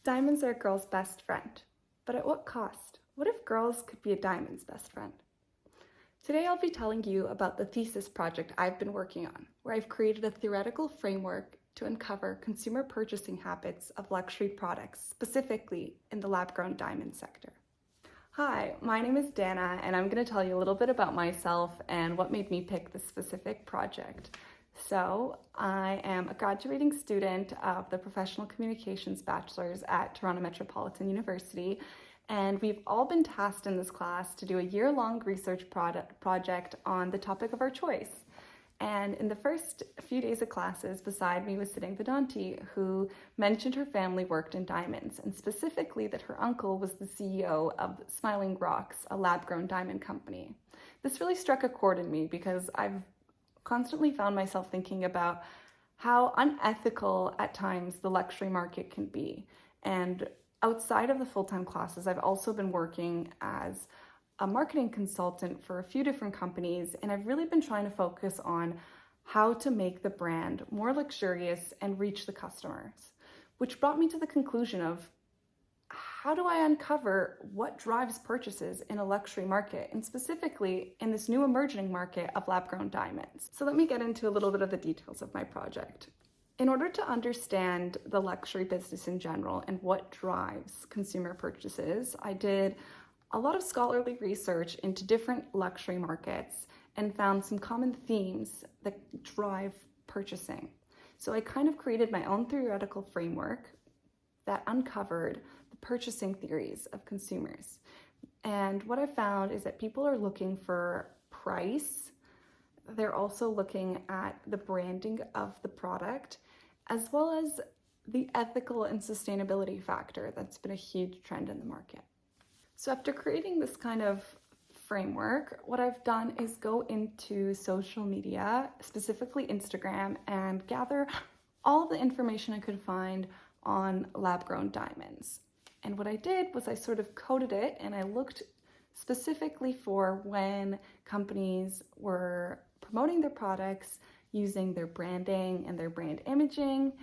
Diamonds are a girl's best friend, but at what cost? What if girls could be a diamond's best friend? Today I'll be telling you about the thesis project I've been working on, where I've created a theoretical framework to uncover consumer purchasing habits of luxury products, specifically in the lab-grown diamond sector. Hi, my name is Dana, and I'm going to tell you a little bit about myself and what made me pick this specific project. So, I am a graduating student of the Professional Communications Bachelor's at Toronto Metropolitan University, and we've all been tasked in this class to do a year-long research project on the topic of our choice. And in the first few days of classes, beside me was sitting Vedanti, who mentioned her family worked in diamonds, and specifically that her uncle was the CEO of Smiling Rocks, a lab-grown diamond company. This really struck a chord in me because I've constantly found myself thinking about how unethical at times the luxury market can be. And outside of the full-time classes, I've also been working as a marketing consultant for a few different companies, and I've really been trying to focus on how to make the brand more luxurious and reach the customers, which brought me to the conclusion of how do I uncover what drives purchases in a luxury market, and specifically in this new emerging market of lab-grown diamonds. So let me get into a little bit of the details of my project. In order to understand the luxury business in general and what drives consumer purchases, I did a lot of scholarly research into different luxury markets and found some common themes that drive purchasing. So I kind of created my own theoretical framework that uncovered the purchasing theories of consumers. And what I found is that people are looking for price. They're also looking at the branding of the product, as well as the ethical and sustainability factor that's been a huge trend in the market. So after creating this kind of framework, what I've done is go into social media, specifically Instagram, and gather all of the information I could find on lab-grown diamonds. And what I did was I sort of coded it, and I looked specifically for when companies were promoting their products using their branding and their brand imaging,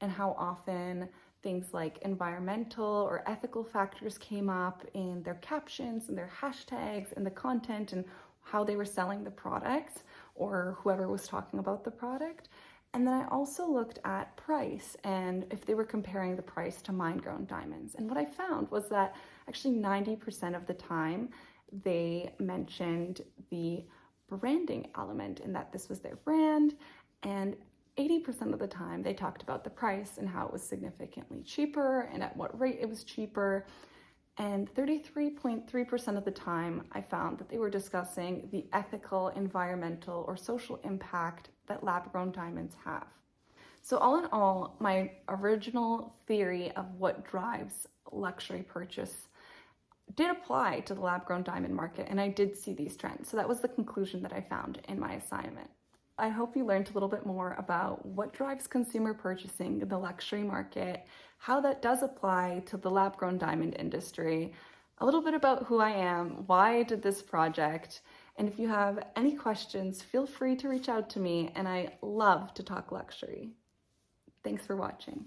and how often things like environmental or ethical factors came up in their captions and their hashtags and the content and how they were selling the products or whoever was talking about the product. And then I also looked at price and if they were comparing the price to mine-grown diamonds. And what I found was that actually 90% of the time they mentioned the branding element and that this was their brand, and 80% of the time they talked about the price and how it was significantly cheaper and at what rate it was cheaper. And 33.3% of the time I found that they were discussing the ethical, environmental, or social impact that lab-grown diamonds have. So all in all, my original theory of what drives luxury purchase did apply to the lab-grown diamond market, and I did see these trends. So that was the conclusion that I found in my assignment. I hope you learned a little bit more about what drives consumer purchasing in the luxury market, how that does apply to the lab-grown diamond industry, a little bit about who I am, why I did this project, and if you have any questions, feel free to reach out to me, and I love to talk luxury. Thanks for watching.